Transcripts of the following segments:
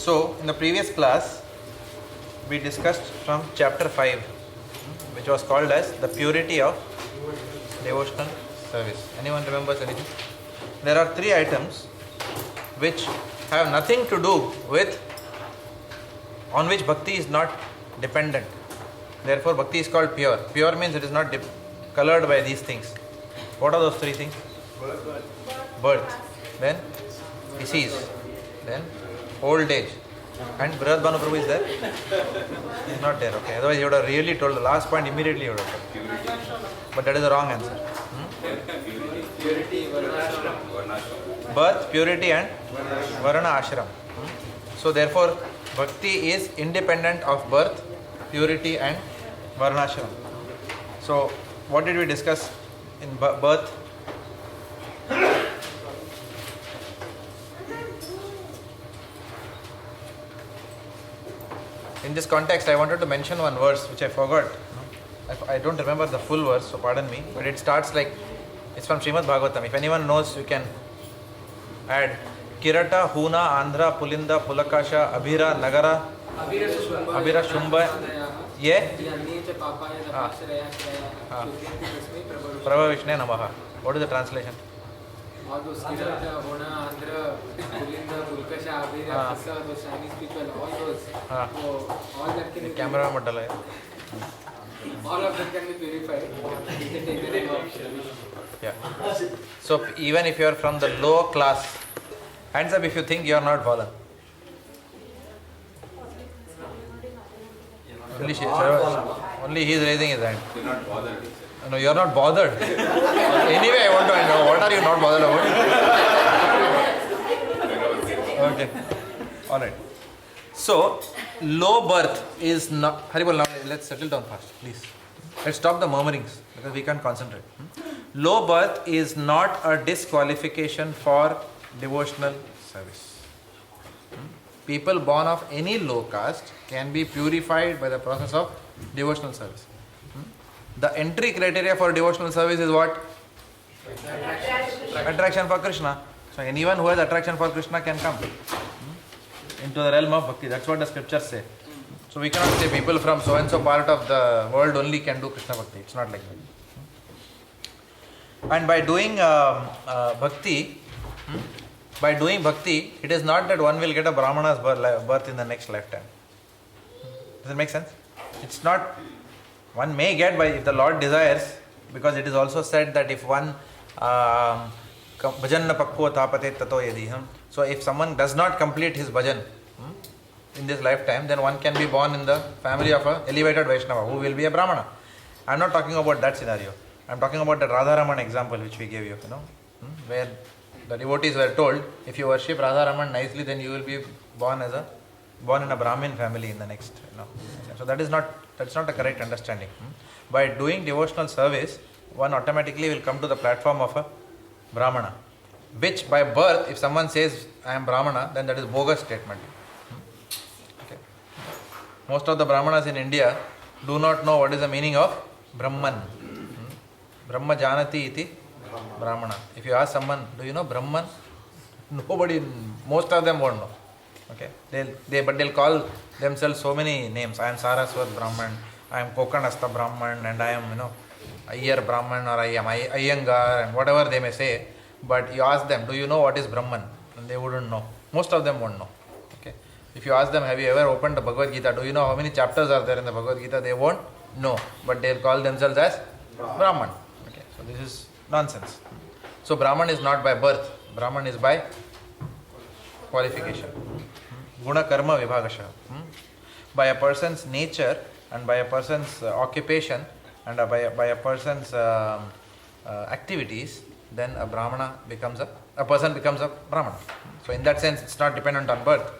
So, in the previous class, we discussed from chapter 5, which was called as the purity of devotional service. Anyone remembers anything? There are 3 items which have nothing to do with, on which bhakti is not dependent. Therefore, bhakti is called pure. Pure means it is not colored by these things. What are those 3 things? Birth. Then disease. Then old age. And Brihad Bhanu Prabhu is there? He is not there, okay. Otherwise, you would have really told the last point immediately. You would have told. But that is the wrong answer. Purity, Varna. Birth, purity, and Varna ashram. So, therefore, bhakti is independent of birth, purity, and Varna ashram. So, what did we discuss in birth? In this context, I wanted to mention one verse which I forgot. I don't remember the full verse, so pardon me. But it starts like, it's from Srimad Bhagavatam. If anyone knows, you can add. Kirata, Huna, Andhra, Pulinda, Pulakasha, Abhira, Nagara, Abhira, Shumba, Ye, Prabha Vishne Namaha. What is the translation? All those Kirata, Huna, Andhra, Pulinda, Pulakasha, Abhira, those Chinese people, all those. So, all that can be camera all of them can be purified. Yeah. So even if you are from the low class, hands up if you think you are not fallen. Only he is raising his hand. You're not bothered. No, you are not bothered. Anyway, I want to know, what are you not bothered about? Okay. Alright. So, low birth is not... Haribol, now let's settle down fast, please. Let's stop the murmurings because we can't concentrate. Low birth is not a disqualification for devotional service. People born of any low caste can be purified by the process of devotional service. The entry criteria for devotional service is what? Attraction for Krishna. So anyone who has attraction for Krishna can come into the realm of bhakti. That's what the scriptures say. So we cannot say people from so and so part of the world only can do Krishna bhakti. It's not like that. And by doing bhakti, it is not that one will get a Brahmana's birth in the next lifetime. Does it make sense? It's not. One may get by if the Lord desires, because it is also said that if one bhajan pakko tapate tato yadi. So if someone does not complete his bhajan in this lifetime, then one can be born in the family of a elevated Vaishnava who will be a Brahmana. I am not talking about that scenario. I am talking about the Radharaman example which we gave you, where the devotees were told, if you worship Radharaman nicely, then you will be born in a Brahmin family in the next. So that's not a correct understanding. By doing devotional service, one automatically will come to the platform of a Brahmana, which by birth, if someone says I am Brahmana, then that is bogus statement. Okay. Most of the Brahmanas in India do not know what is the meaning of Brahman. Brahma Janati iti Brahmana. If you ask someone, do you know Brahman? Nobody, most of them won't know. Okay, but they'll call themselves so many names. I am Saraswat Brahman, I am Kokanasta Brahman, and I am Ayyar Brahman, or I am Iyengar, and whatever they may say. But you ask them, do you know what is Brahman? And they wouldn't know. Most of them won't know. Okay. If you ask them, have you ever opened the Bhagavad Gita? Do you know how many chapters are there in the Bhagavad Gita? They won't know. But they'll call themselves as Brahman. Okay. So this is nonsense. So Brahman is not by birth. Brahman is by qualification. Guna karma vibhagasha. By a person's nature and by a person's occupation and by a person's activities, then a Brahmana becomes a person becomes a Brahmana. So in that sense, it's not dependent on birth.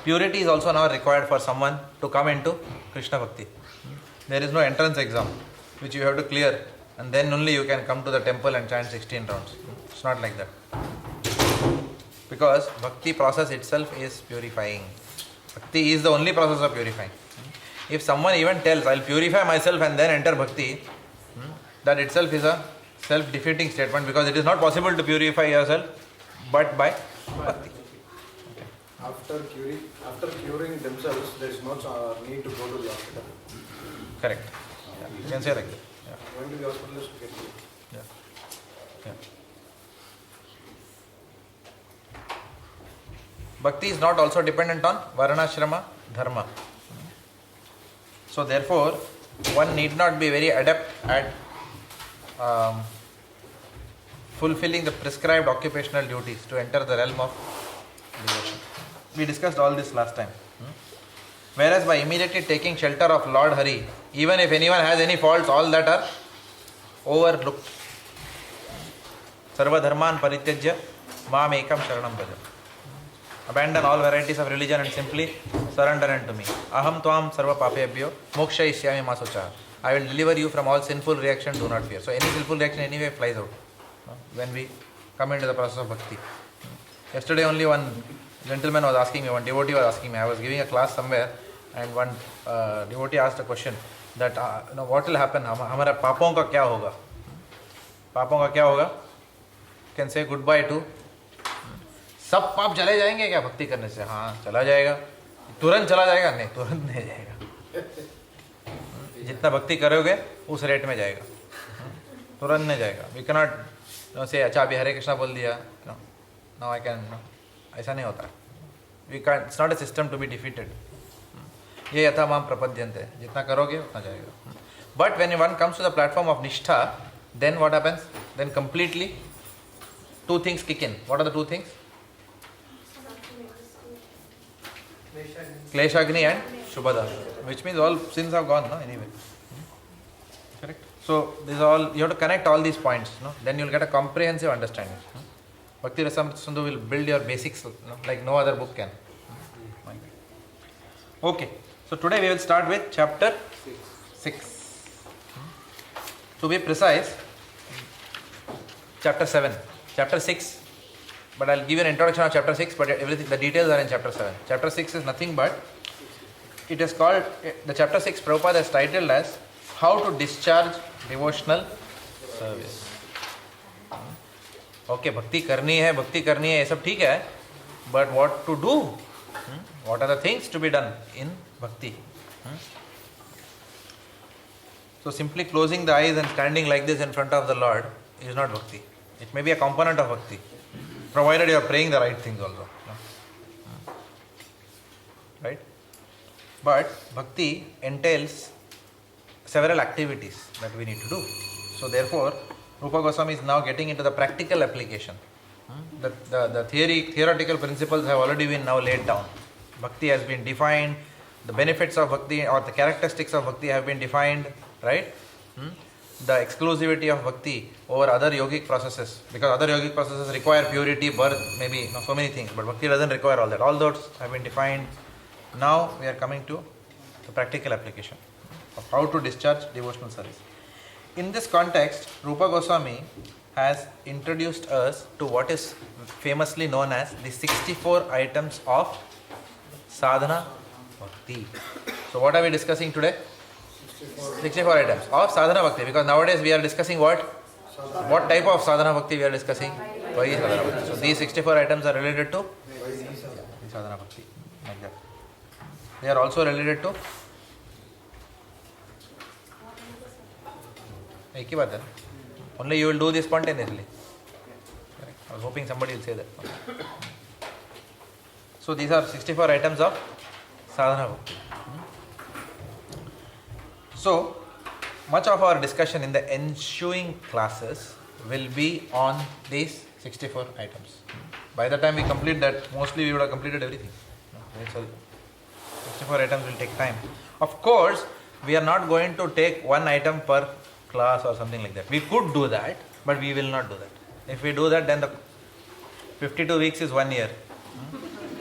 Purity is also now required for someone to come into Krishna Bhakti. There is no entrance exam which you have to clear, and then only you can come to the temple and chant 16 rounds. It's not like that. Because Bhakti process itself is purifying. Bhakti is the only process of purifying. If someone even tells, I'll purify myself and then enter Bhakti, that itself is a self-defeating statement, because it is not possible to purify yourself but by Bhakti. Okay. after curing themselves, there is no need to go to the hospital. Correct. Yeah. You can say like that. Yeah. Going to the hospital is to get cured. Yeah. Yeah. Bhakti is not also dependent on varnashrama dharma. So therefore, one need not be very adept at fulfilling the prescribed occupational duties to enter the realm of devotion. We discussed all this last time. Whereas by immediately taking shelter of Lord Hari, even if anyone has any faults, all that are overlooked. Sarva dharman parityajya mam ekam sharanam bhaja. Abandon all varieties of religion and simply surrender unto me. Aham tvam sarva papebhyo mokshayishyami ma socha. I will deliver you from all sinful reaction, do not fear. So any sinful reaction anyway flies out when we come into the process of bhakti. Yesterday only one gentleman was asking me, one devotee was asking me, I was giving a class somewhere and one devotee asked a question that what will happen, हमारा पापों का क्या होगा? पापों का क्या होगा? Can say goodbye to सब पाप चले जाएंगे क्या भक्ति करने से? हाँ चला जाएगा. तुरंत चला जाएगा? नहीं, तुरंत नहीं जाएगा. जितना भक्ति करोगे उस रेट में जाएगा, तुरंत नहीं जाएगा. We cannot say अच्छा अभी हरे कृष्णा बोल दिया, now I can, ऐसा नहीं होता. We can't, it's not a system to be defeated. ये यथा माम प्रपद्यन्ते, जितना करोगे उतना जाएगा. But when one comes to the platform of nishtha, then what happens? Then completely two things kick in. What are the two things? Kleshagni and Shubhada, which means all sins have gone, no? Anyway. Correct? So, this is all, you have to connect all these points, no? Then you will get a comprehensive understanding. Bhakti Rasamrita Sindhu will build your basics, like no other book can. Okay, so today we will start with chapter 6. To be precise, chapter 7. Chapter 6. But I'll give you an introduction of chapter 6, but everything, the details are in chapter 7. Chapter 6 is nothing but, it is called, the chapter 6 Prabhupada is titled as How to Discharge Devotional Service. Okay, bhakti karni hai, ye sab theek hai, but what to do? What are the things to be done in bhakti? So simply closing the eyes and standing like this in front of the Lord is not bhakti. It may be a component of bhakti, provided you are praying the right things also. Right? But bhakti entails several activities that we need to do. So therefore, Rupa Goswami is now getting into the practical application. The theoretical principles have already been now laid down. Bhakti has been defined, the benefits of bhakti or the characteristics of bhakti have been defined, right? The exclusivity of bhakti over other yogic processes, because other yogic processes require purity, birth, maybe so many things, but bhakti doesn't require all that. All those have been defined. Now we are coming to the practical application of how to discharge devotional service. In this context, Rupa Goswami has introduced us to what is famously known as the 64 items of sadhana bhakti. So what are we discussing today? 64 items of sadhana bhakti, because nowadays we are discussing what type of sadhana bhakti we are discussing? Vaidhi sadhana bhakti. So these 64 items are related to sadhana bhakti, like that. They are also related to एक ही बात है, only you will do this spontaneously. I was hoping somebody will say that. So these are 64 items of sadhana bhakti. So much of our discussion in the ensuing classes will be on these 64 items. By the time we complete that, mostly we would have completed everything. So 64 items will take time. Of course, we are not going to take one item per class or something like that. We could do that, but we will not do that. If we do that, then the 52 weeks is 1 year.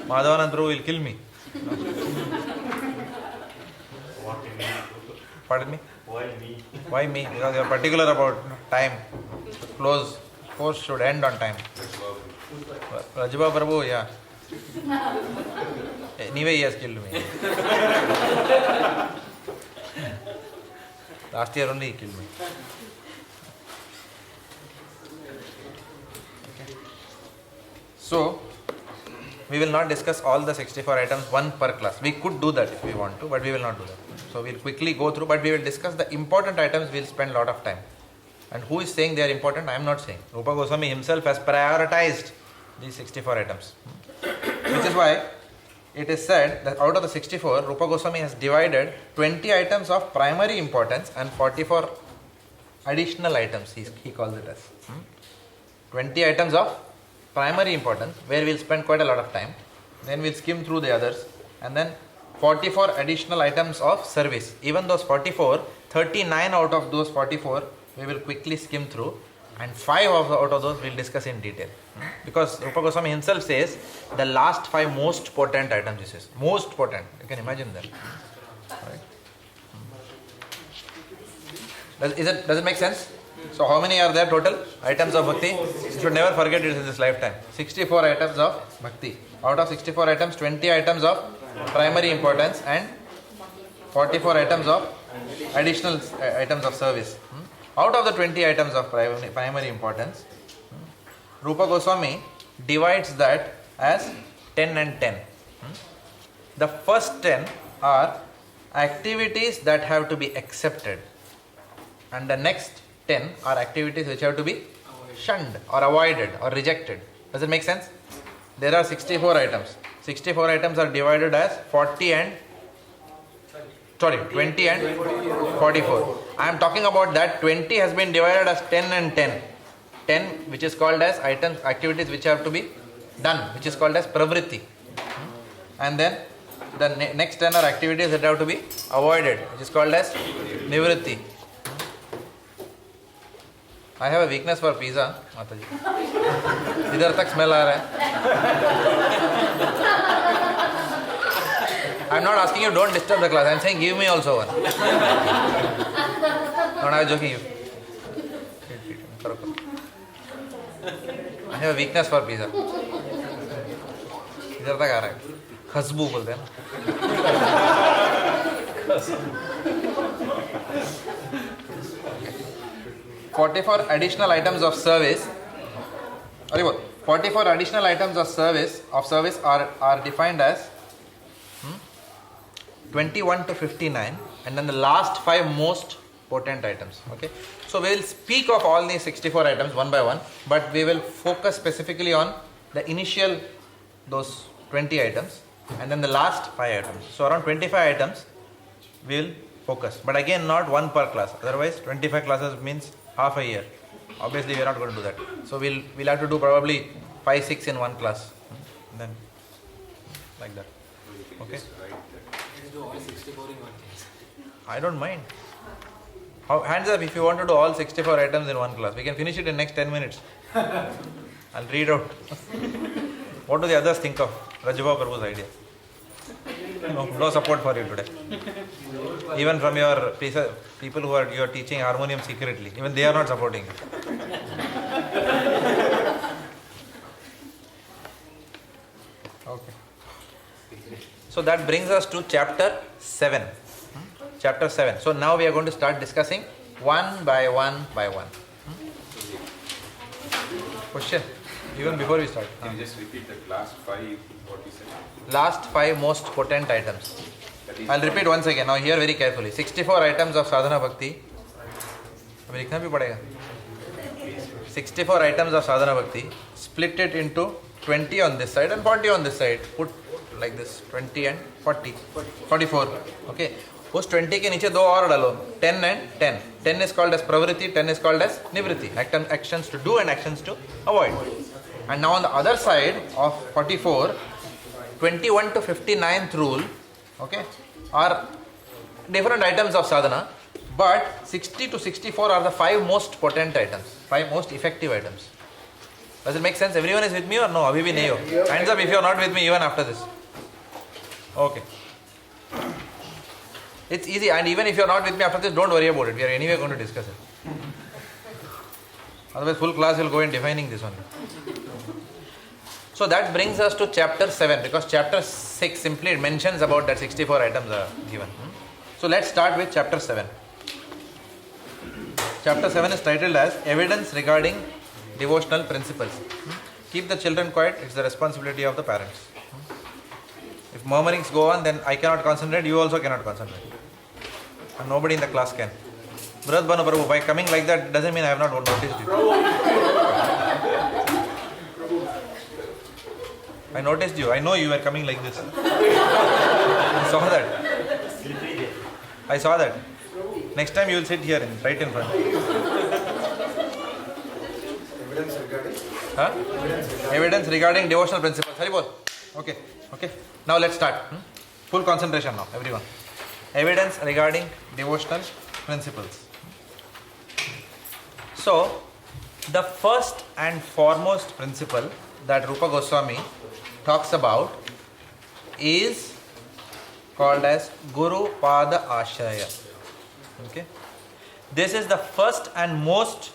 Madhavanand Prabhu will kill me. Pardon me? Why me? Why me? Because you are particular about time. The course should end on time. Rajaba Prabhu, yeah. Anyway, he has killed me. Last year only he killed me. Okay. So, we will not discuss all the 64 items one per class. We could do that if we want to, but we will not do that. So we'll quickly go through, but we will discuss the important items. We'll spend a lot of time. And who is saying they are important? I am not saying. Rupa Goswami himself has prioritized these 64 items. Which is why it is said that out of the 64, Rupa Goswami has divided 20 items of primary importance and 44 additional items, he calls it as. 20 items of primary importance, where we'll spend quite a lot of time. Then we'll skim through the others. And then 44 additional items of service. Even those 44, 39 out of those 44, we will quickly skim through. And 5 out of those we'll discuss in detail. Because Rupa Goswami himself says, the last 5 most potent items, he says. Most potent. You can imagine that. Right? Does it make sense? So how many are there total? Items of Bhakti? You should never forget it in this lifetime. 64 items of Bhakti. Out of 64 items, 20 items of primary importance and 44 items of additional items of service. Out of the 20 items of primary importance, Rupa Goswami divides that as 10 and 10. The first 10 are activities that have to be accepted, and the next 10 are activities which have to be shunned or avoided or rejected. Does it make sense? There are 64 items. 64 items are divided as 20 and 44. I am talking about that 20 has been divided as 10 and 10. 10 which is called as items, activities which have to be done, which is called as pravritti. And then the next 10 are activities that have to be avoided, which is called as nivritti. I have a weakness for pizza, Mataji. Idhar tak smell aa raha hai. I am not asking you, don't disturb the class. I am saying, give me also one. No, I am joking you. I have a weakness for pizza. Idhar tak aa raha hai. Khasbu bolte hain na. 44 additional items of service. 44 additional items of service are defined as 21 to 59, and then the last 5 most potent items. Okay, so we will speak of all these 64 items one by one, but we will focus specifically on the initial those 20 items and then the last 5 items. So around 25 items we will focus, but again not one per class. Otherwise 25 classes means half a year. Obviously we are not going to do that. So we'll have to do probably 5-6 in one class. Then like that. Okay. Let's do all 64 in one class. I don't mind. Hands up if you want to do all 64 items in one class. We can finish it in next 10 minutes. I'll read out. What do the others think of Rajabha Prabhu's idea? No support for you today. Even from your people who are teaching harmonium secretly, even they are not supporting you. Okay. So that brings us to chapter 7. Chapter 7. So now we are going to start discussing one by one by one. Question? Even before we start. Can you just repeat the last 5, what you said? Last 5 most potent items. I'll repeat once again. Now hear very carefully. 64 items of sadhana bhakti. Abhi likhna bhi padega. 64 items of sadhana bhakti. Split it into 20 on this side and 40 on this side. Put like this, 20 and 40. 44. Okay. उस 20 के नीचे 2 और डालो, 10 and 10. 10 is called as pravritti, 10 is called as nivritti. Actions to do and actions to avoid. And now on the other side of 44, 21 to 59th rule, okay, are different items of sadhana, but 60 to 64 are the 5 most potent items, 5 most effective items. Does it make sense? Everyone is with me or no? Abhi bhi nahi ho. Hands up if you are not with me even after this. Okay. It's easy, and even if you are not with me after this, don't worry about it. We are anyway going to discuss it. Otherwise, full class will go in defining this only. So that brings us to chapter 7, because chapter 6 simply mentions about that 64 items are given. So let's start with chapter 7. Chapter 7 is titled as Evidence Regarding Devotional Principles. Keep the children quiet, it's the responsibility of the parents. If murmurings go on, then I cannot concentrate, you also cannot concentrate. And nobody in the class can. Brother Banu Prabhu, by coming like that doesn't mean I have not noticed you. I noticed you. I know you were coming like this. I saw that. I saw that. Next time you will sit here, right in front. Evidence regarding? Huh? Evidence regarding devotional principles. Haribol. Okay. Okay. Now let's start. Full concentration now, everyone. Evidence regarding devotional principles. So, the first and foremost principle that Rupa Goswami talks about is called as Guru Pada Ashraya. Okay. This is the first and most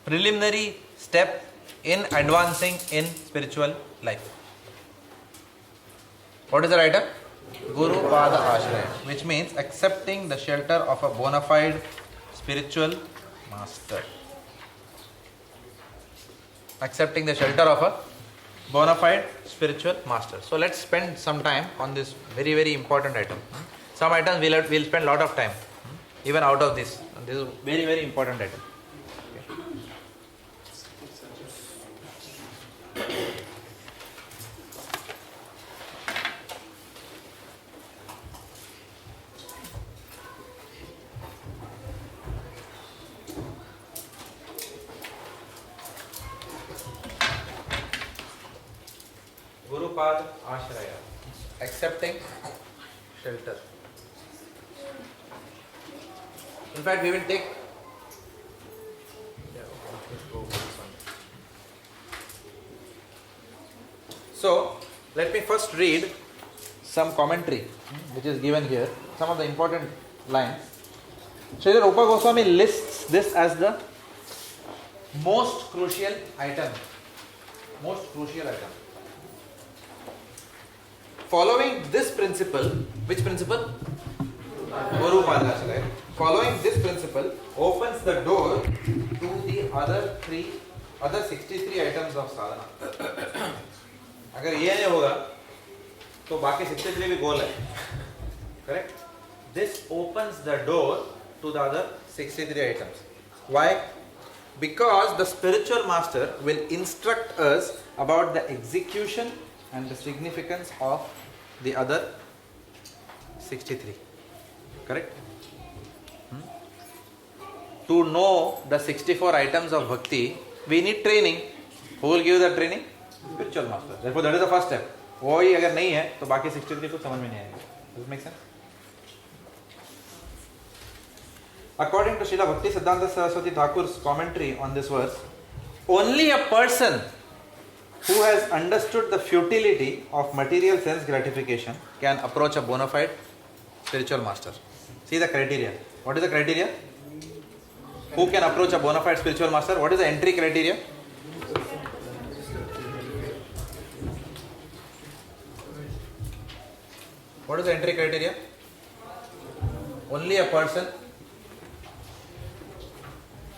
preliminary step in advancing in spiritual life. What is the writer? Guru Pada Ashraya, which means accepting the shelter of a bona fide spiritual master. Accepting the shelter of a bona fide spiritual master. So let's spend some time on this very, very important item. Some items we'll spend a lot of time, even out of this. This is a very, very important item. Gurupad Ashraya, accepting shelter. In fact, we will take. So, let me first read some commentary which is given here, some of the important lines. Srila Rupa Goswami lists this as the most crucial item. Most crucial item. Following this principle, which principle? Guru Pada. Following this principle opens the door to the other 63 items of sadhana. अगर ये नहीं होगा तो बाकी 63 भी गोल है. Correct? This opens the door to the other 63 items. Why? Because the spiritual master will instruct us about the execution and the significance of the other 63. Correct? To know the 64 items of bhakti, we need training. Who will give the training? Spiritual master. Therefore, that is the first step. वो ही अगर नहीं है तो बाकी 63 को समझ में नहीं आएगा. Does it make sense? According to Srila Bhaktivedanta Saraswati Thakur's commentary on this verse, only a person who has understood the futility of material sense gratification can approach a bona fide spiritual master. See the criteria. What is the criteria? Who can approach a bona fide spiritual master? What is the entry criteria? What is the entry criteria? Only a person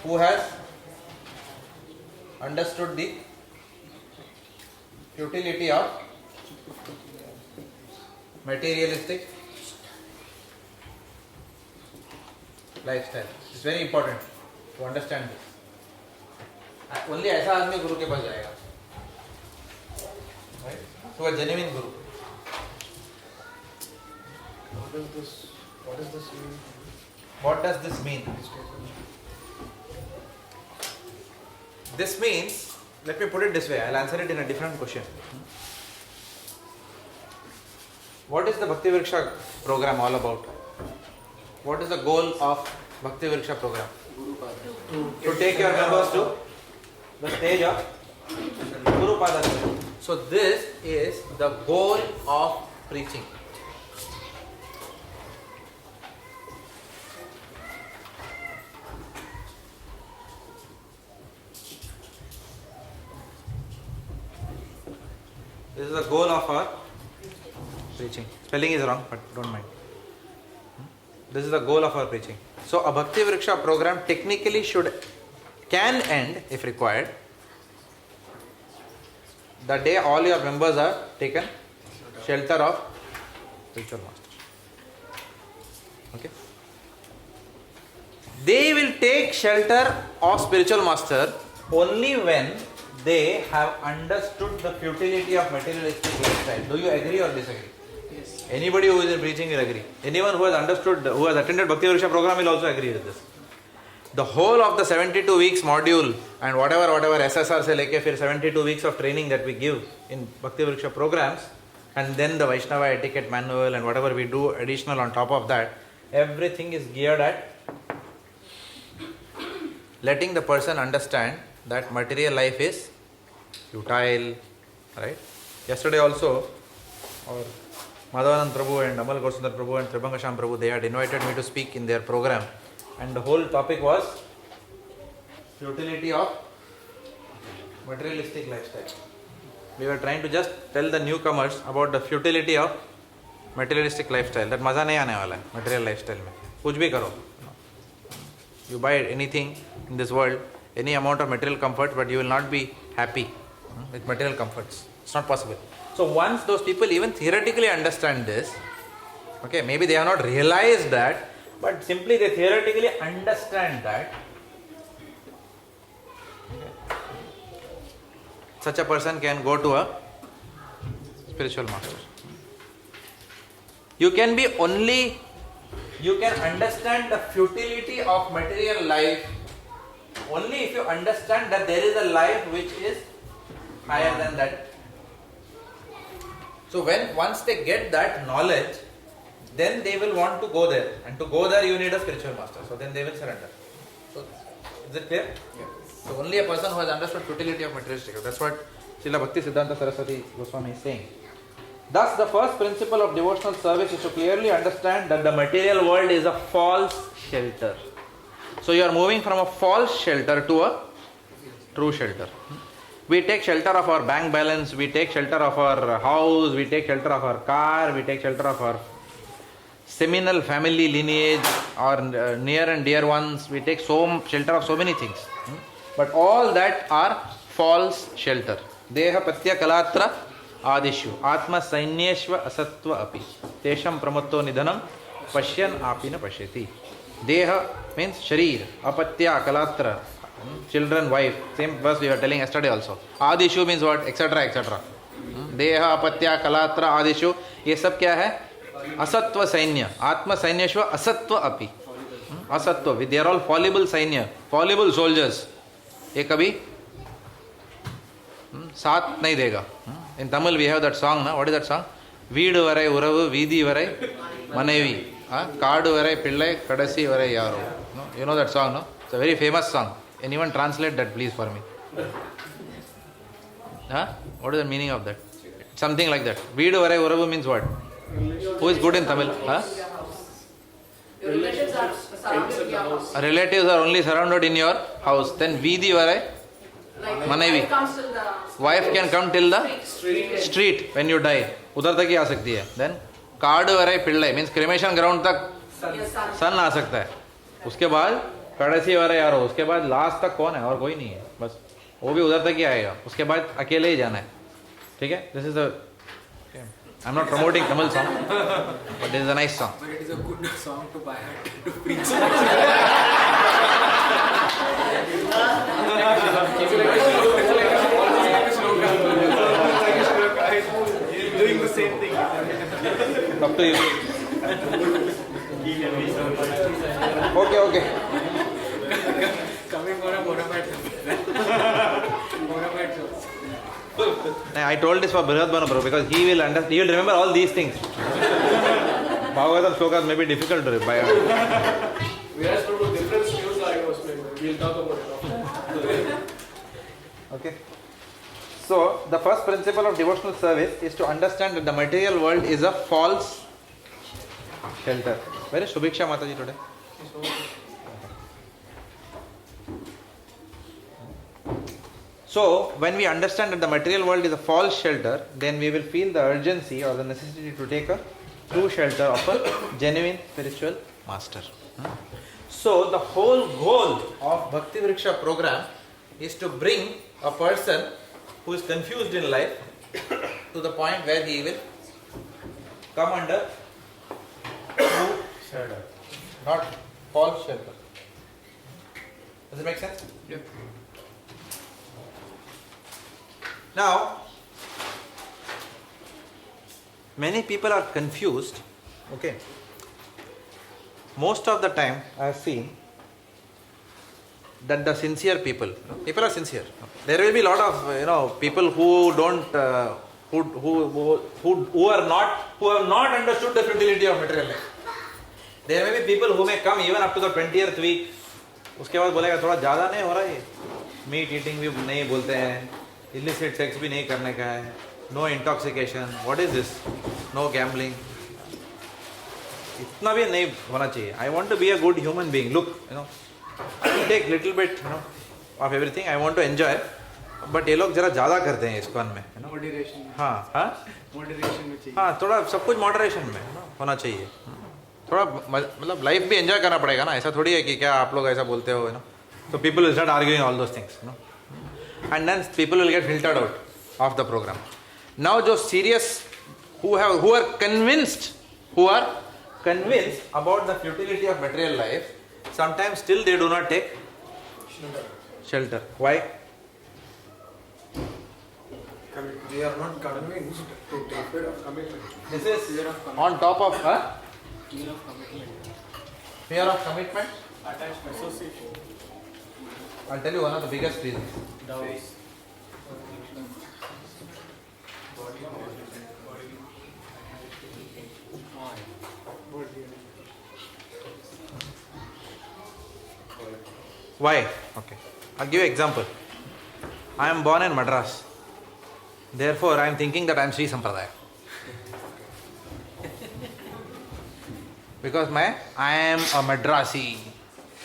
who has understood the futility of materialistic lifestyle. It's very important to understand this. Only ऐसा आदमी गुरु के पास जाएगा. Right? To a genuine guru. What does this mean? What does this mean? This means, let me put it this way, I'll answer it in a different question. What is the Bhakti Vriksha program all about? What is the goal of Bhakti Vriksha program? To take your members to the stage of Guru Pada. So this is the goal of preaching. This is the goal of our preaching. Spelling is wrong, but don't mind. This is the goal of our preaching. So a Bhakti Vriksha program technically can end, if required, the day all your members are taken shelter of spiritual master. Okay? They will take shelter of spiritual master only when they have understood the futility of materialistic lifestyle. Do you agree or disagree? Yes. Anybody who is in preaching will agree. Anyone who has understood, who has attended Bhaktivedanta program will also agree with this. The whole of the 72 weeks module and whatever SSR se leke fir 72 weeks of training that we give in Bhaktivedanta programs, and then the Vaishnava etiquette manual and whatever we do additional on top of that, everything is geared at letting the person understand that material life is futile, right? Yesterday also, our Madhavanand Prabhu and Amal Gaurasundar Prabhu and Tribhangasham Prabhu, they had invited me to speak in their program, and the whole topic was futility of materialistic lifestyle. We were trying to just tell the newcomers about the futility of materialistic lifestyle, that maza nahi aane wala hai material lifestyle mein. Kuch bhi karo. You buy anything in this world, any amount of material comfort, but you will not be happy with material comforts. It's not possible. So once those people even theoretically understand this, okay, maybe they have not realized that, but simply they theoretically understand that, okay, such a person can go to a spiritual master. You can understand the futility of material life only if you understand that there is a life which is higher than that. So once they get that knowledge, then they will want to go there. And to go there you need a spiritual master. So then they will surrender. So is it clear? Yeah. So only a person who has understood futility of materialistic life. That's what Srila Bhaktisiddhanta Saraswati Goswami is saying. Thus, the first principle of devotional service is to clearly understand that the material world is a false shelter. So you are moving from a false shelter to a true shelter. We take shelter of our bank balance, we take shelter of our house, we take shelter of our car, we take shelter of our seminal family lineage, or near and dear ones, we take shelter of so many things. But all that are false shelter. Deha patya kalatra adishu atma sainyeshva asatva api tesham pramatto nidhanam pashyan apina pashyati. Deha means sharir, apatya kalatra, children, wife, same verse we were telling yesterday also. Adishu means what? Etc. etc. Deha apatya kalatra adishu, ये सब क्या है? असत्व सैन्य, आत्म सैन्यश्व असत्व अपि, असत्व, they are all fallible सैन्य, fallible soldiers. ये कभी साथ नहीं देगा. In Tamil we have that song, na? What is that song? வீடு வரை உறவு வீதி வரை மனைவி, காடு வரை பிள்ளை கடைசி வரை யாரோ. You know that song, no? It's a very famous song. Anyone translate that please for me? What is the meaning of that? Something like that. வீடு வரை உறவு means what? Who is good in Tamil? Your relatives are surrounded your house. Relatives are only surrounded in your house. Then Vidi varai, Like Manaivi. Wife can come till the street when you die. Udhar tak hi aa sakti hai. Then Kaadu varai pillai means cremation ground tak son आ सकता है. उसके बाद कड़सी varai यारो. उसके बाद last तक कौन है? और कोई नहीं है. बस वो भी उधर तक ही आएगा. उसके बाद अकेले ही जाना है. ठीक है? This is the. I'm not promoting Tamil song, but this is a nice song. But it is a good song to buy to preach. Doing the same thing. Up to you. Okay. Coming on a bonafide show. I told this for Brihad Banu because he will understand. He will remember all these things. Bhagavatam slokas may be difficult to buy. We have to do different skills like us. We'll talk about it. Okay. So the first principle of devotional service is to understand that the material world is a false shelter. Where is Shubhiksha Mataji today? So, when we understand that the material world is a false shelter, then we will feel the urgency or the necessity to take a true shelter of a genuine spiritual master. So, the whole goal of Bhakti Vriksha program is to bring a person who is confused in life to the point where he will come under Not false shelter. Does it make sense? Yep. Now, many people are confused. Okay. Most of the time, I have seen that the sincere people are sincere. There will be a lot of people who don't, who have not understood the futility of material life. There may be people who may come even up to the 20th week. उसके बाद बोलेगा थोड़ा ज़्यादा नहीं हो रहा है, meat eating भी नहीं बोलते हैं, illicit सेक्स भी नहीं करने का है, no intoxication, what is this, no gambling, इतना भी नहीं होना चाहिए. I want to be a good human being. Look, I will take little bit of everything, I want to enjoy. But ये लोग जरा ज़्यादा करते हैं इस्कॉन में. मॉडरेशन. हाँ, मॉडरेशन में चाहिए. हाँ, थोड़ा सब कुछ मॉडरेशन में होना चाहिए. थोड़ा मतलब लाइफ भी एंजॉय करना पड़ेगा ना. ऐसा थोड़ी है कि क्या आप लोग ऐसा बोलते हो, so people will start arguing all those things, and then people will get filtered out of the program. Now जो serious who are convinced about the futility of material life, sometimes still they do not take shelter. Why? They are not convinced to take care of commitment. This is on top of Fear of commitment. fear of commitment. Attachment. Association. I'll tell you one of the biggest reasons. Doubts. Why? Okay. I'll give you an example. I am born in Madras. Therefore, I am thinking that I am Sri Sampradaya. Because I am a Madrasi.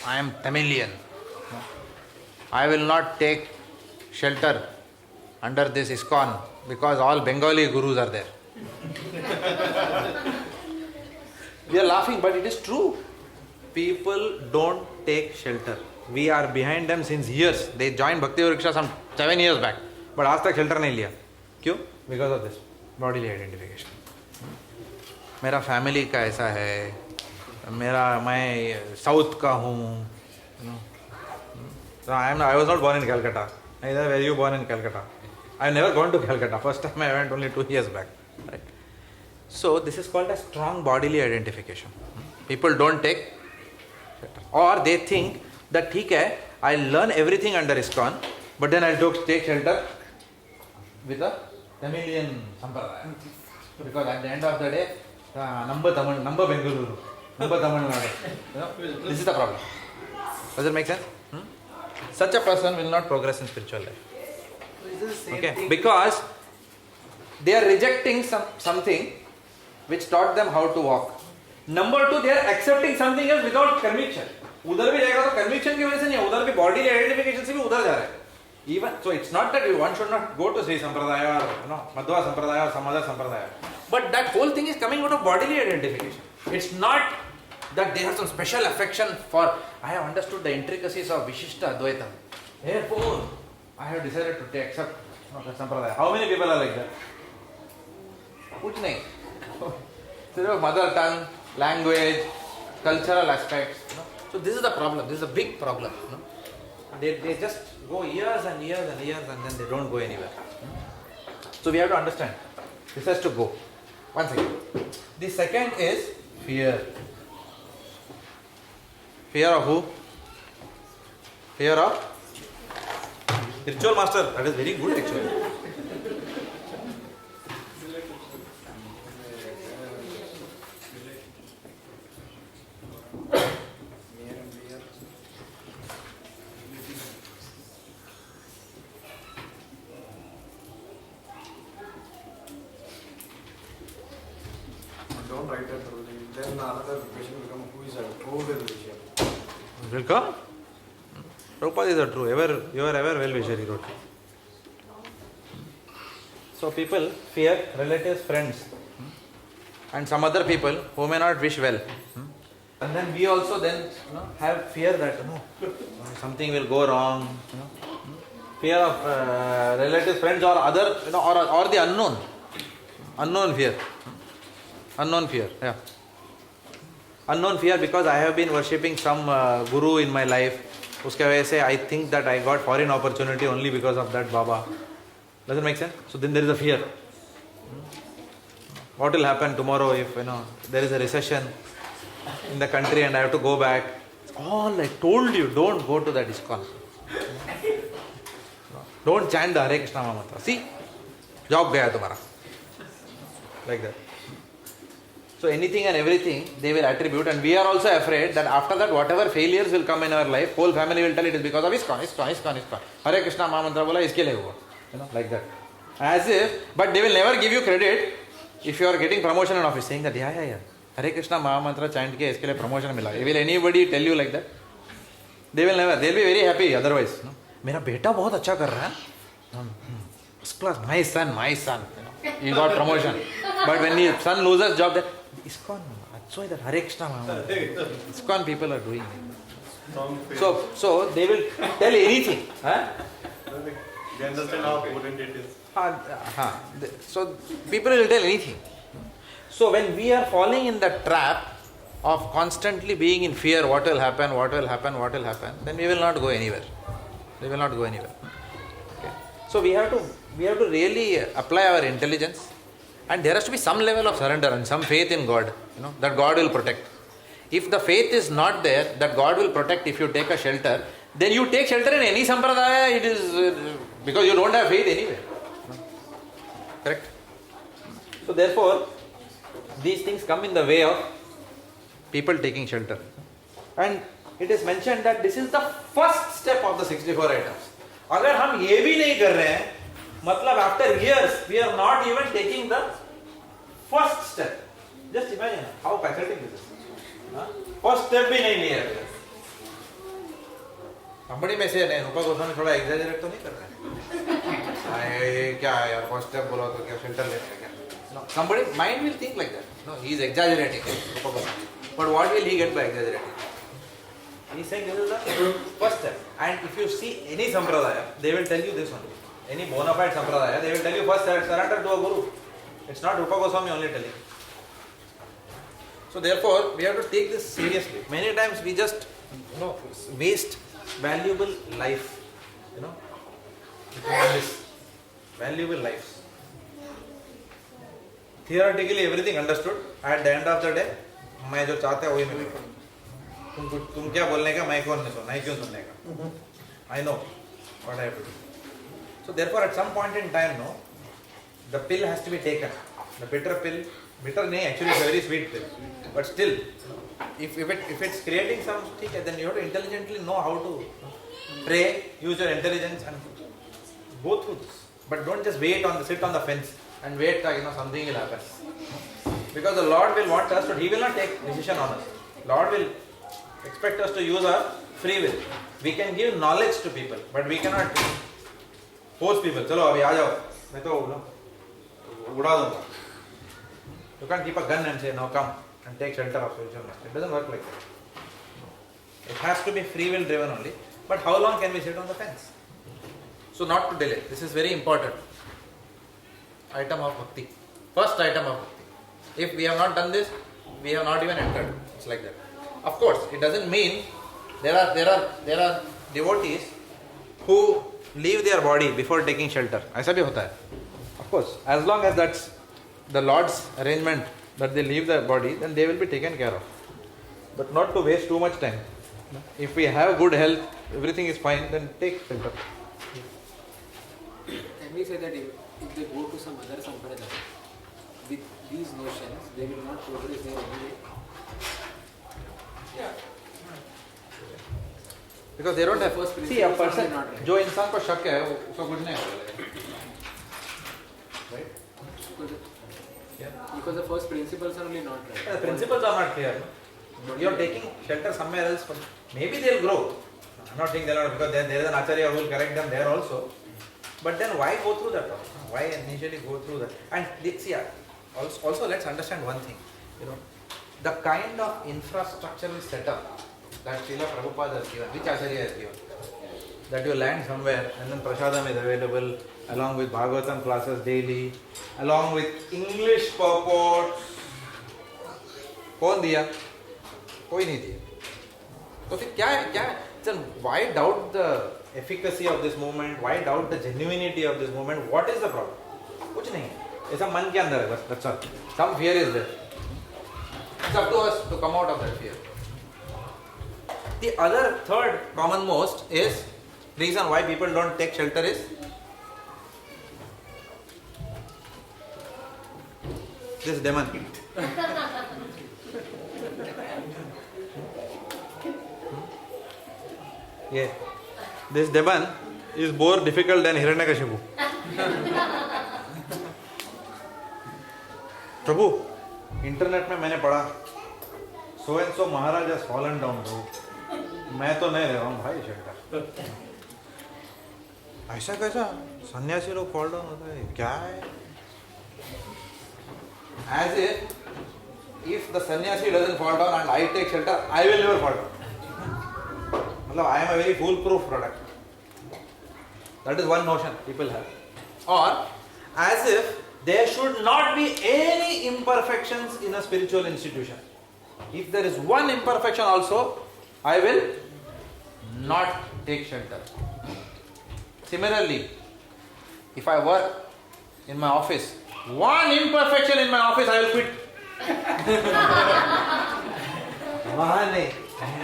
I am Tamilian. I will not take shelter under this ISKCON because all Bengali gurus are there. We are laughing, but it is true. People don't take shelter. We are behind them since years. They joined Bhaktivedanta some 7 years back. But आज तक shelter नहीं लिया. क्यों? Because of this bodily identification. मेरा family का ऐसा है. मैं South का हूँ. So I was not born in Calcutta. Neither were you born in Calcutta. I have never gone to Calcutta. First time I went only 2 years back. Right? So this is called a strong bodily identification. People don't take shelter. Or they think that ठीक है, I'll learn everything under ISKCON, but then I'll take shelter with a Tamilian Sampradaya. Because at the end of the day, number Bengaluru, number Tamil Nadu. This is the problem. Does it make sense? Such a person will not progress in spiritual life. So is this the same Okay, thing? because they are rejecting something which taught them how to walk. Number two, they are accepting something else without conviction. उधर भी जाएगा तो conviction की वजह से नहीं है, उधर भी bodily identification से भी उधर जा रहा है. Even so, it's not that one should not go to Sri Sampradaya or Madhva Sampradaya or some other Sampradaya. But that whole thing is coming out of bodily identification. It's not that they have some special affection for, I have understood the intricacies of Vishishta Advaita. Therefore, I have decided to accept Sampradaya. How many people are like that? कुछ नहीं. सिर्फ mother tongue, language, cultural aspects. So this is the problem. This is a big problem. They just go years and years and years and then they don't go anywhere. So we have to understand. This has to go. One second. The second is fear. Fear of who? Fear of spiritual master. That is very good actually. Don't write that truly. Then another question will come, who is a true well-wisher? Will come. Prabhupada is a true. You are ever well-wisher, he wrote. So people fear relatives, friends, and some other people who may not wish well. And then we also have fear that something will go wrong. Fear of relatives, friends, or other, or the unknown. Unknown fear. Unknown fear. Yeah. Unknown fear because I have been worshipping some guru in my life. उसके वजह से I think that I got foreign opportunity only because of that Baba. Does it make sense? So then there is a fear. What will happen tomorrow if there is a recession in the country and I have to go back? It's all I told you, don't go to that ISKCON. Don't chant the Hare Krishna mantra. See, job gaya tumhara. Like that. So anything and everything they will attribute, and we are also afraid that after that whatever failures will come in our life, whole family will tell it is because of ISKCON. Hare Krishna mantra bola iske liye hua. Like that. As if, but they will never give you credit if you are getting promotion in office, saying that yeah. Hare Krishna mantra chant kiya iske liye promotion mila. Will anybody tell you like that? They will never. They will be very happy otherwise. मेरा बेटा बहुत अच्छा कर रहा है. First class, my son. He got promotion. But when his son loses job, then ISKCON. That's why that Hare Krishna mantra. ISKCON people are doing it. So they will tell anything. They understand how important it is. So people will tell anything. So when we are falling in the trap of constantly being in fear, what will happen, then we will not go anywhere. Okay. So we have to really apply our intelligence, and there has to be some level of surrender and some faith in God, that God will protect. If the faith is not there, that God will protect if you take a shelter, then you take shelter in any sampradaya, it is because you don't have faith anywhere. Correct? So therefore, these things come in the way of people taking shelter. And it is mentioned that this is the first step of the 64 items. अगर हम ये भी नहीं कर रहे हैं, मतलब after years we are not even taking the first step. Just imagine how pathetic this is. First step भी नहीं लिया है. Somebody may say नहीं, रूपा गोस्वामी थोड़ा exaggerate तो नहीं कर रहे हैं. क्या है यार, first step बोला तो क्या shelter लेना है क्या? No, somebody mind will think like that. No, he is exaggerating. But what will he get by exaggerating? He is saying this is the first step. And if you see any sampradaya, they will tell you this one. Any bona fide sampradaya, they will tell you first surrender to a guru. It's not Rupa Goswami only telling. So therefore, we have to take this seriously. Many times we just waste valuable life. This valuable lives. Theoretically everything understood. At the end of the day, मैं जो चाहता है वही मैं करूँ. तुम क्या बोलने का, मैं कौन नहीं क्यों सुनने का. I know what I have to do. So therefore, at some point in time, the pill has to be taken. The bitter pill, bitter nahi, actually it's a very sweet pill. But still, if it's creating some, then you have to intelligently know how to pray, use your intelligence and go through this. But don't just sit on the fence and wait that something will happen. Because the Lord will want us to, He will not take decision on us. Lord will expect us to use our free will. We can give knowledge to people, but we cannot force people. चलो अभी आ जाओ, मैं तो उड़ा दूंगा. You can't keep a gun and say, now come and take shelter of spiritual master. It doesn't work like that. It has to be free will driven only. But how long can we sit on the fence? So not to delay. This is very important. Item of Bhakti. First item of Bhakti. If we have not done this, we have not even entered. It's like that. Of course, it doesn't mean there are devotees who leave their body before taking shelter. ऐसा भी होता है. Of course, as long as that's the Lord's arrangement that they leave their body, then they will be taken care of. But not to waste too much time. If we have good health, everything is fine, then take shelter. Can we say that if they go to some other sampradaya with these notions, they will not progress there anyway? Yeah. Because they don't have. See, a person, जो इंसान को शक है, उसको कुछ नहीं होगा. Right? Because the first principles are only not right. The principles are not clear. You are taking shelter somewhere else. Maybe they will grow. I'm not saying they are not, because there is an Acharya who will correct them there also. But then why go through that? Why initially go through that? And see, also let's understand one thing. The kind of infrastructural setup that Srila Prabhupada has given, which Acharya has given, that you land somewhere and then Prasadam is available along with Bhagavatam classes daily, along with English purports. कौन दिया? कोई नहीं दिए. तो फिर क्या है? Then why doubt the efficacy of this movement? Why doubt the genuinity of this movement? What is the problem? कुछ नहीं है. ऐसा मन के अंदर है बस. That's all. Some fear is there. It's up to us to come out of that fear. The other third common most is reason why people don't take shelter is this demon. Yeah. This demon is more difficult than Hiranyakashipu. Prabhu internet में मैंने पढ़ा so and so Maharaj has fallen down. मैं तो नहीं ले रहा हूँ भाई शेल्टर. ऐसा कैसा सन्यासी लोग फॉल डाउन होता है क्या है? As if the sannyasi doesn't fall down and I take shelter, I will never fall down. मतलब I am a very foolproof product. That is one notion people have. Or as if there should not be any imperfections in a spiritual institution. If there is one imperfection also, I will not take shelter. Similarly, if I work in my office, one imperfection in my office, I will quit. वहाँ नहीं,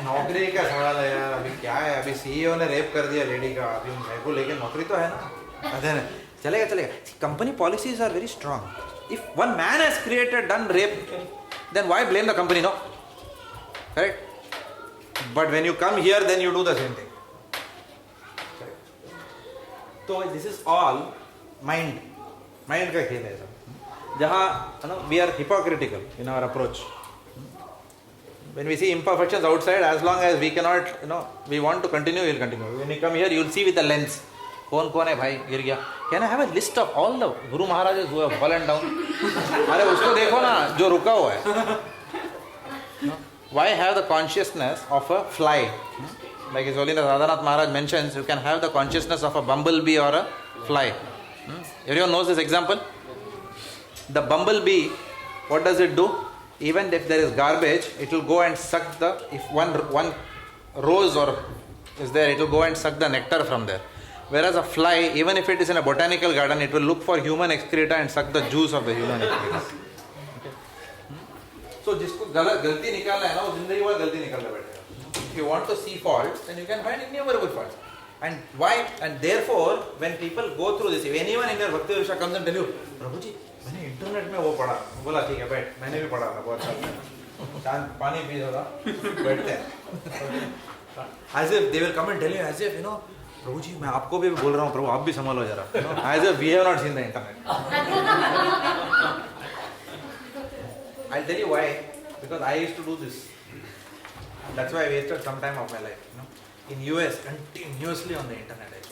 नौकरी का सवाल है यार. अभी क्या है? अभी सीईओ ने रेप कर दिया लेडी का. अभी मेरे को लेके नौकरी तो है ना. चलेगा. Company policies are very strong. If one man has done rape, then why blame the company? No, correct. But when you come here, then you do the same thing. Correct. So this is all mind का खेल है सब. जहाँ we are hypocritical in our approach. When we see imperfections outside, as long as we cannot, we want to continue, we will continue. When you come here, you will see with the lens. कौन है भाई गिर गया? Can I have a list of all the Guru Maharajas who have fallen down? अरे उसको देखो ना जो रुका हुआ है. Why have the consciousness of a fly? Like His Holiness Radhanath Maharaj mentions, you can have the consciousness of a bumblebee or a fly. Everyone knows this example? The bumblebee, what does it do? Even if there is garbage, it will go and suck if one rose or is there, it will go and suck the nectar from there. Whereas a fly, even if it is in a botanical garden, it will look for human excreta and suck the juice of the human excreta. Okay. So जिसको गलती निकालना है ना, वो जिंदगी भर गलती निकालना बैठेगा. If you want to see faults, then you can find innumerable faults. And why? And therefore, when people go through this, if anyone in your Bhaktivedanta comes and tell you, प्रभु जी, मैंने इंटरनेट में वो पढ़ा, बोला ठीक है बैठ, मैंने भी पढ़ा था बहुत सारा, शांत पानी पी थोड़ा, बैठते हैं. As if they will come and tell you, as if प्रभु जी मैं आपको भी बोल रहा हूँ, प्रभु आप भी संभालो जरा. As if we have not seen the internet. I'll tell you why. Because I used to do this. That's why I wasted some time of my life. In US, continuously on the internet.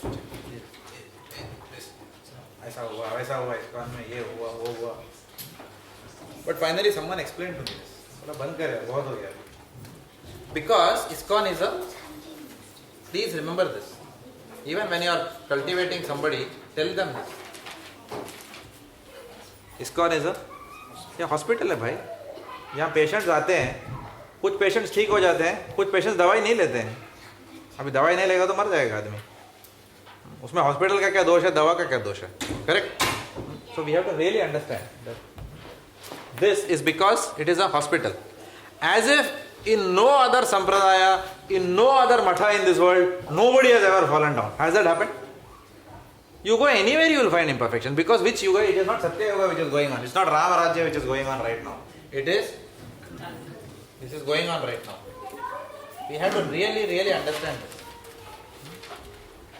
ऐसा हुआ, ISKCON में ये हुआ, वो हुआ. But finally someone explained to me this. बोला बंद कर यार, बहुत हो गया. Because ISKCON is please remember this. Even when you are cultivating somebody, tell them this. ISKCON is ये हॉस्पिटल है भाई. यहाँ पेशेंट्स आते हैं, कुछ पेशेंट्स ठीक हो जाते हैं, कुछ पेशेंट्स दवाई नहीं लेते हैं. अभी दवाई नहीं लेगा तो मर जाएगा आदमी. उसमें हॉस्पिटल का क्या दोष है, दवा का क्या दोष है? Correct. So we have to really understand this is because it is a hospital. As if in no other sampradaya, in no other matha in this world, nobody has ever fallen down. Has that happened? You go anywhere, you will find imperfection. Because which yuga? It is not Satya Yuga which is going on. It's not Rama Rajya which is going on right now. This is going on right now. We have to really, really understand this.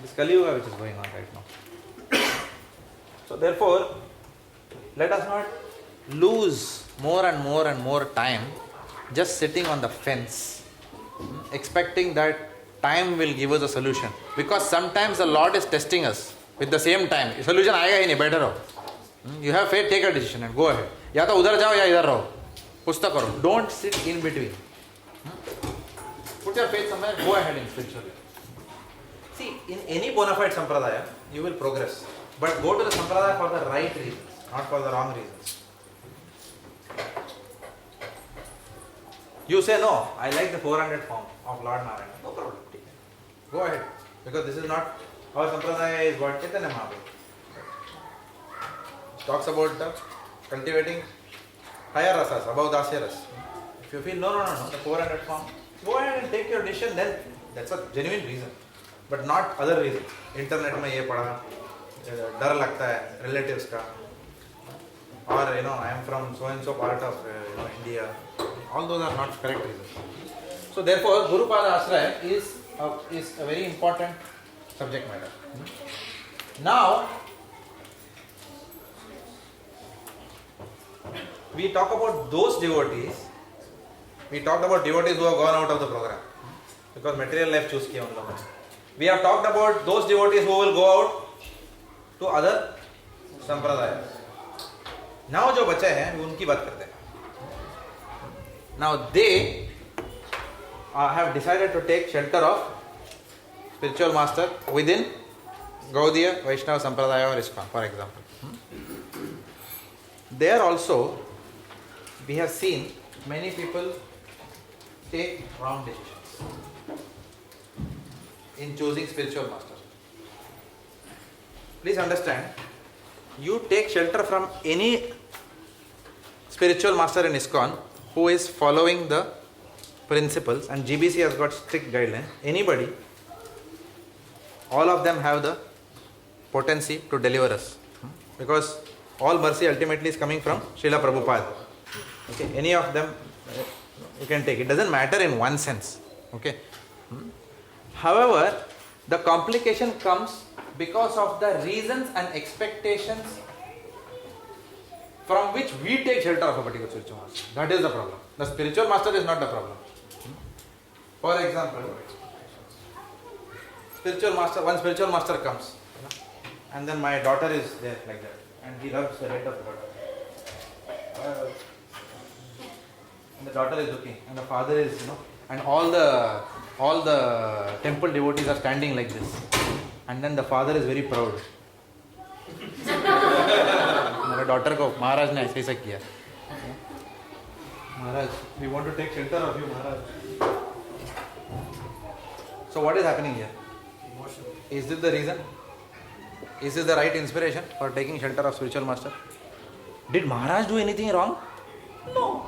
This Kali Yuga which is going on right now. So therefore, let us not lose more and more time just sitting on the fence, expecting that time will give us a solution. Because sometimes the Lord is testing us with the same time. Solution आएगा ही नहीं, बैठे रहो. You have faith, take a decision and go ahead. या तो उधर जाओ या इधर रहो. कुछ तो करो. Don't sit in between. Put your faith somewhere, go ahead in spiritually. See, in any bona fide sampradaya, you will progress. But go to the sampradaya for the right reasons, not for the wrong reasons. You say no, I like the 400 form of Lord Narayana. No problem. Go ahead. Because this is not, our Sampradaya is what Chaitanya Mahaprabhu talks about the cultivating higher rasas, above dasya ras. If you feel no, the 400 form, go ahead and take your decision, then that's a genuine reason. But not other reasons. Internet में ये पढ़ा, डर लगता है relatives का, or I am from so and so part of India. All those are not correct reasons. So therefore, Guru Pada Ashraya is a very important subject matter. Now, we talk about those devotees. We talked about devotees who have gone out of the program because material life choose kiya un logon ne. We have talked about those devotees who will go out to other sampradayas. Now जो बचे हैं उनकी बात करते हैं. Now they have decided to take shelter of spiritual master within Gaudiya, Vaishnava Sampradaya or ISKCON, for example. There also we have seen many people take wrong decisions in choosing spiritual master. Please understand, you take shelter from any spiritual master in ISKCON who is following the principles, and GBC has got strict guidelines. Anybody, all of them have the potency to deliver us, because all mercy ultimately is coming from Srila Prabhupada. Okay, any of them you can take. It doesn't matter in one sense. Okay. However, the complication comes because of the reasons and expectations from which we take shelter of a particular spiritual master. That is the problem. The spiritual master is not the problem. For example, one spiritual master comes, and then my daughter is there like that, and he rubs the head of the daughter. And the daughter is looking, and the father is, and all the temple devotees are standing like this, and then the father is very proud. मेरे daughter को महाराज ने ऐसे किया. Maharaj, we want to take shelter of you, Maharaj. So what is happening here? Emotion. Is this the reason? Is this the right inspiration for taking shelter of spiritual master? Did Maharaj do anything wrong? No.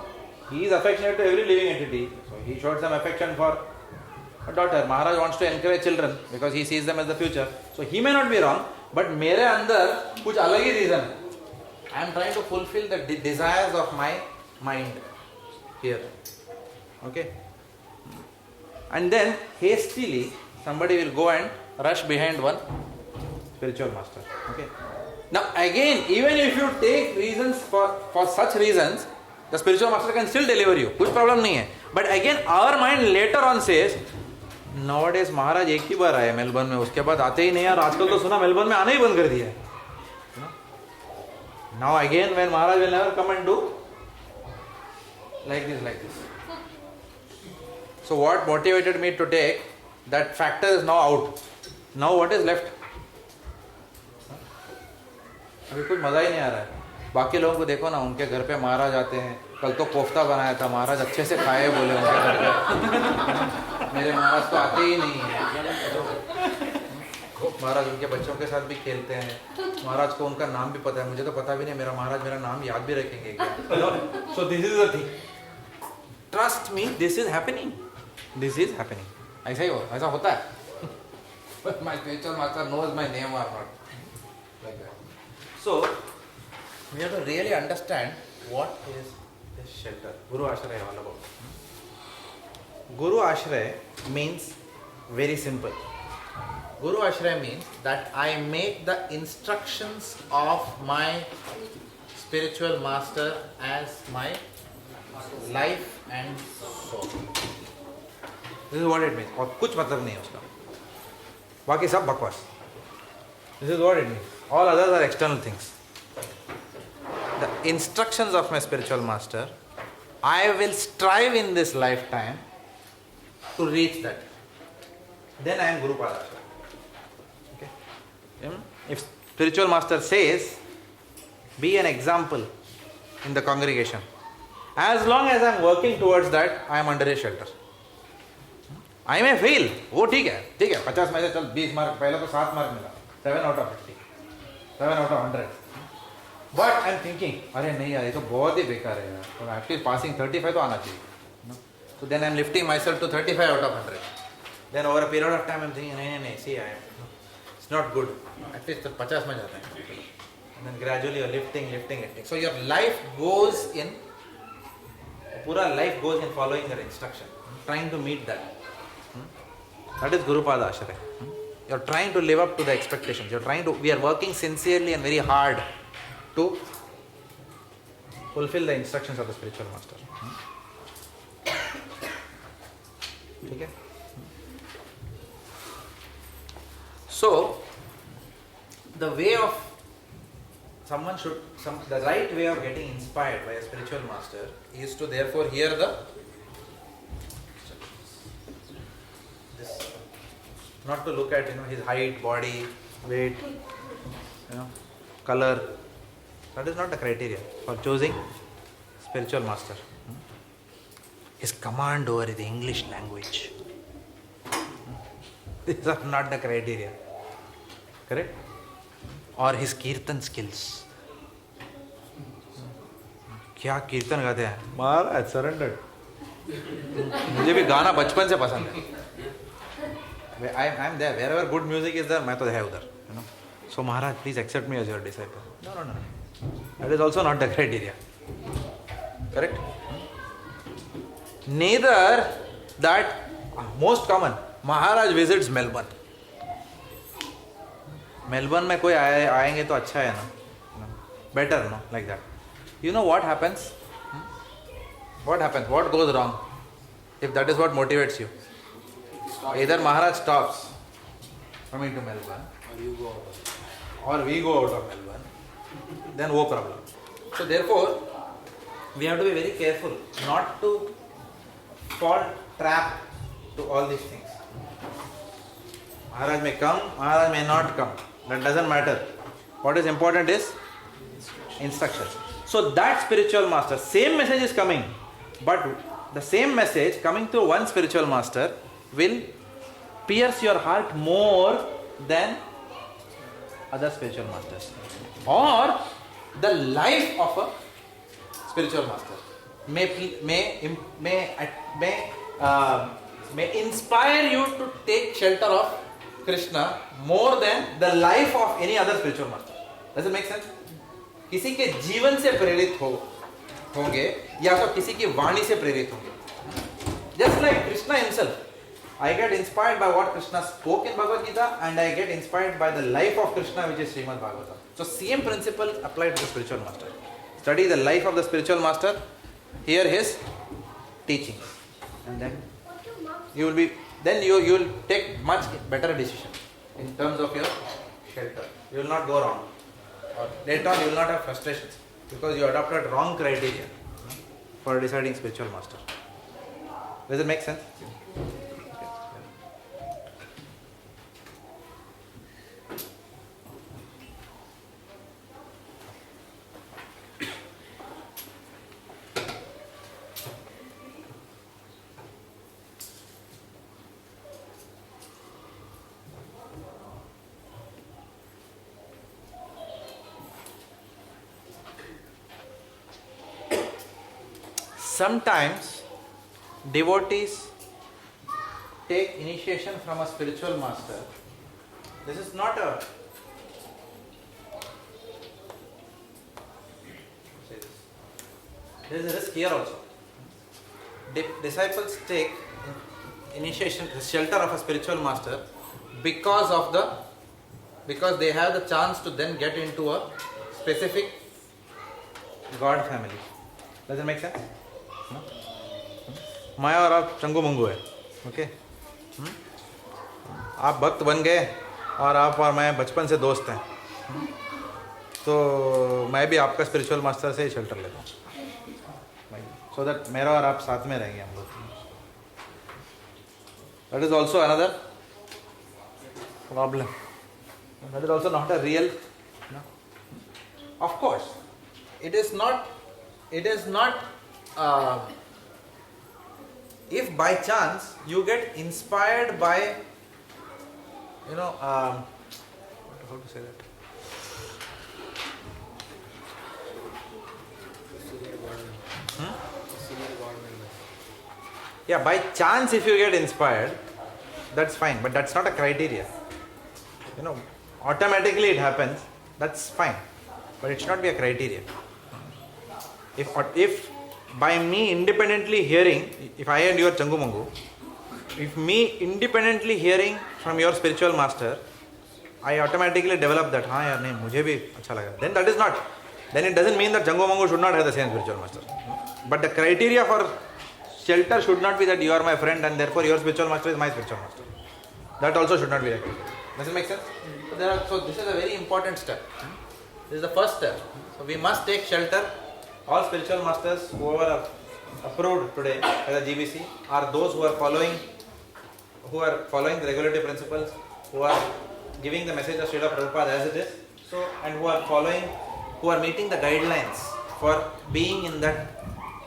He is affectionate to every living entity. So he showed some affection for a daughter. Maharaj wants to encourage children because he sees them as the future. So he may not be wrong, but मेरे अंदर कुछ अलग ही reason. I am trying to fulfill the desires of my mind here. Okay. And then hastily somebody will go and rush behind one spiritual master. Okay. Now again, even if you take reasons for such reasons, the spiritual master can still deliver you. कुछ problem नहीं है. But again, our mind later on says, nowadays महाराज एक ही बार आए Melbourne में, उसके बाद आते ही नहीं यार. आजकल तो सुना मेलबर्न में आना ही बंद कर दिया है. Now again, when Maharaj will never come and do like this. So what motivated me to take, that factor is now out. Now what is left? अभी कुछ मजा ही नहीं आ रहा है. बाकी लोगों को देखो ना, उनके घर पे महाराज आते हैं. कल तो कोफ्ता बनाया था, महाराज अच्छे से खाए बोले उनके घर पे. मेरे महाराज तो आते ही नहीं है. महाराज उनके बच्चों के साथ भी खेलते हैं. महाराज को उनका नाम भी पता है, मुझे तो पता भी नहीं. मेरा महाराज मेरा नाम याद भी रखेंगे क्या? So this is the thing. Trust me, this is happening. This is happening. ऐसा ही ऐसा होता है. My spiritual master knows my name or not. Like that. So we have to really understand what is this shelter. Guru Ashraya all about. Guru Ashraya means very simple. Guru Ashraya means that I make the instructions of my spiritual master as my life and soul. This is what it means. और कुछ मतलब नहीं है उसका. बाकी सब बकवास. This is what it means. All others are external things. The instructions of my spiritual master, I will strive in this lifetime to reach that. Then I am Guru Pada. Okay? If spiritual master says, be an example in the congregation, As long as I am working towards that, I am under a shelter. I may fail. वो ठीक है 50 में से चल 20 mark, पहले तो 7 mark मिला, 7 out of 50, 7 out of 100. But I am thinking, अरे नहीं यार ये तो बहुत ही बेकार है यार, तो एटलीस्ट पासिंग 35 तो आना चाहिए. So then I am lifting myself to 35 out of 100. Then over a period of time I am thinking, नहीं, see, it's not good. At least 50 में जाते हैं. And then gradually you are lifting. So your life goes in, pura life goes in following your instruction, trying to meet that. That is Gurupada Ashraya. You are trying to live up to the expectations. We are working sincerely and very hard to fulfill the instructions of the spiritual master. Okay? So, the way of the right way of getting inspired by a spiritual master is to therefore hear not to look at his height, body, weight, color. That is not the criteria for choosing spiritual master. His command over the English language. These are not the criteria. Correct? Or his kirtan skills. क्या कीर्तन गाते हैं महाराज, surrendered. मुझे भी गाना बचपन से पसंद है. I am there. Wherever good music is there, मैं तो है उधर. So Maharaj, please accept me as your disciple. No. That is also not the criteria. Correct? Neither that most common. Maharaj visits Melbourne. Melbourne में कोई आएंगे तो अच्छा है ना. Better, no, like that. You know what happens? What happens? What goes wrong? If that is what motivates you. Either Maharaj stops coming to Melbourne, or we go out of Melbourne, then no problem. So therefore, we have to be very careful not to fall trap to all these things. Maharaj may come, Maharaj may not come. That doesn't matter. What is important is instructions. So that spiritual master, same message is coming, but the same message coming through one spiritual master will pierce your heart more than other spiritual masters. Or the life of a spiritual master may inspire you to take shelter of Krishna more than the life of any other spiritual master. Does it make sense? किसी के जीवन से प्रेरित होंगे या तो किसी की वाणी से प्रेरित होंगे. Just like Krishna himself, I get inspired by what Krishna spoke in Bhagavad Gita, and I get inspired by the life of Krishna, which is Srimad Bhagavatam. So same principle applied to the spiritual master. Study the life of the spiritual master, hear his teachings, and then you will take much better decision in terms of your shelter. You will not go wrong. Or later on you will not have frustrations because you adopted wrong criteria for deciding spiritual master. Does it make sense? Sometimes devotees take initiation from a spiritual master. This is not a there is a risk here also. Disciples take initiation, shelter of a spiritual master because they have the chance to then get into a specific God family. Does it make sense? No? मैं और आप चंगू मंगू है. Okay आप भक्त बन गए और आप और मैं बचपन से दोस्त हैं, तो मैं भी आपका स्पिरिचुअल मास्टर से ही शेल्टर लेता हूँ, सो दैट मेरा और आप साथ में रहेंगे हम लोग. That is also another problem. That is also not a real. Of course it is not if by chance you get inspired by, how to say that? Yeah, by chance if you get inspired, that's fine, but that's not a criteria. Automatically it happens, that's fine, but it should not be a criteria. If by me independently hearing, if I and you are Changu Mangu, if me independently hearing from your spiritual master, I automatically develop that, yaar, nahi, mujhe bhi acha laga. Then it doesn't mean that Changu Mangu should not have the same spiritual master. But the criteria for shelter should not be that you are my friend and therefore your spiritual master is my spiritual master. That also should not be the criteria. Does it make sense? So this is a very important step. This is the first step. So we must take shelter. All spiritual masters who are approved today by the GBC are those who are following the regulative principles, who are giving the message of Srila Prabhupada as it is, and who are meeting the guidelines for being in that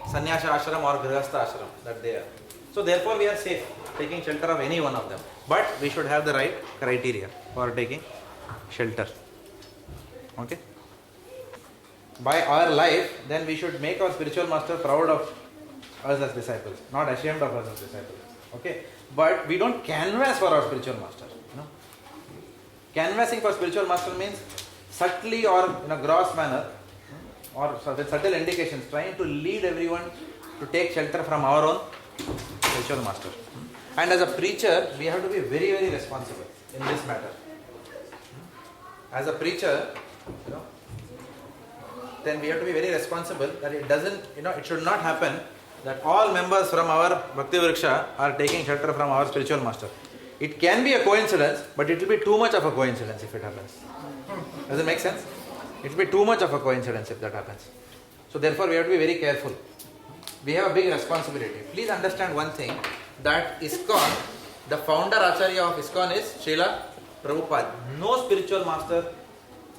sannyasa ashram or grihastha ashram that they are. So therefore we are safe taking shelter of any one of them. But we should have the right criteria for taking shelter. Okay? By our life, then we should make our spiritual master proud of us as disciples, not ashamed of us as disciples. Okay? But we don't canvas for our spiritual master. Canvassing for spiritual master means subtly or in a gross manner, or with subtle indications, trying to lead everyone to take shelter from our own spiritual master. And as a preacher, we have to be very, very responsible in this matter. As a preacher, then we have to be very responsible that it doesn't, it should not happen that all members from our Bhakti Vriksha are taking shelter from our spiritual master. It can be a coincidence, but it will be too much of a coincidence if it happens. Does it make sense? It will be too much of a coincidence if that happens. So therefore we have to be very careful. We have a big responsibility. Please understand one thing, that ISKCON, the Founder-Acharya of ISKCON is Srila Prabhupada. No spiritual master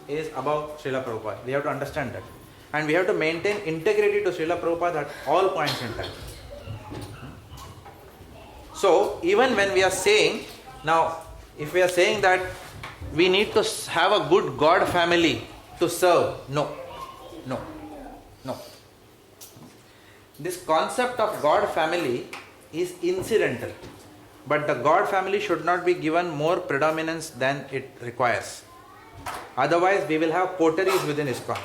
is above Srila Prabhupada. We have to understand that. And we have to maintain integrity to Srila Prabhupada at all points in time. So, even when we are saying, now, if we are saying that we need to have a good God family to serve, no. This concept of God family is incidental. But the God family should not be given more predominance than it requires. Otherwise, we will have coteries within ISKCON.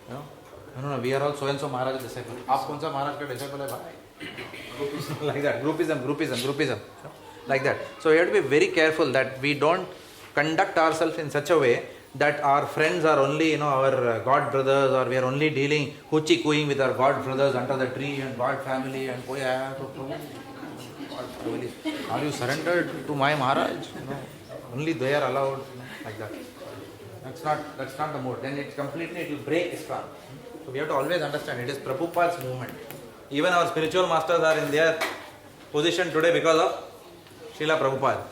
No, we are all so-and-so Maharaj's disciple. Aap kaun sa Maharaj ka disciple hai bhai? Like that. Groupism. Like that. So we have to be very careful that we don't conduct ourselves in such a way that our friends are only, our God brothers, or we are only dealing hoochie-cooing with our God brothers under the tree and God family and are you surrendered to my Maharaj? Only they are allowed, like that. That's not the mode. Then it will break ISKCON. So we have to always understand it is Prabhupada's movement. Even our spiritual masters are in their position today because of Srila Prabhupada.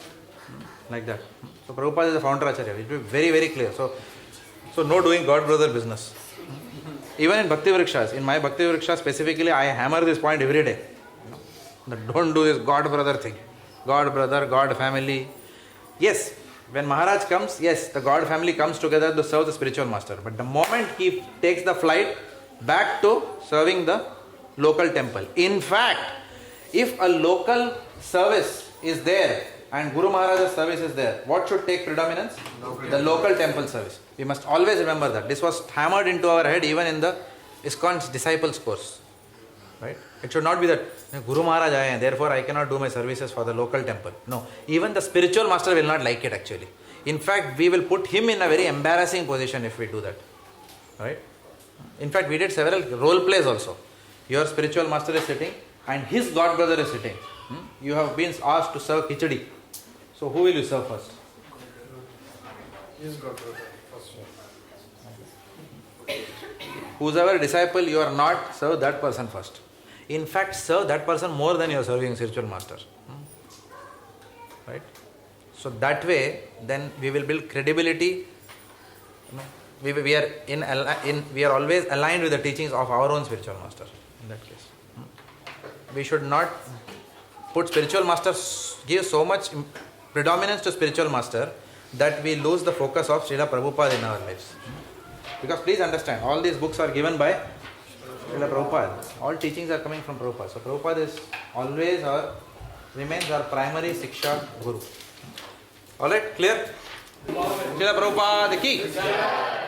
Like that. So Prabhupada is the Founder-Acharya. It will be very, very clear. So no doing God brother business. Even in Bhakti Vrikshas, in my Bhakti Vriksha specifically, I hammer this point every day. Don't do this God brother thing. God brother, God family. Yes, when Maharaj comes, yes, the God family comes together to serve the spiritual master. But the moment he takes the flight back to serving the local temple. In fact, if a local service is there and Guru Maharaj's service is there, what should take predominance? The local temple service. We must always remember that. This was hammered into our head even in the ISKCON's disciples course. Right? It should not be that Guru Maharaj aaye, therefore I cannot do my services for the local temple. No, even the spiritual master will not like it actually. In fact, we will put him in a very embarrassing position if we do that. Right? In fact, we did several role plays also. Your spiritual master is sitting and his God brother is sitting. You have been asked to serve khichdi. So who will you serve first? His God brother first. Whosoever disciple you are not, serve that person first. In fact, serve that person more than you are serving spiritual master. Right? So that way, then we will build credibility. We are always aligned with the teachings of our own spiritual master. In that case. we should not put spiritual masters, give so much predominance to spiritual master that we lose the focus of Srila Prabhupada in our lives. Because please understand, all these books are given by Srila Prabhupada. All teachings are coming from Prabhupada. So Prabhupada is always remains our primary Siksha Guru. Alright, clear? Srila Prabhupada ki.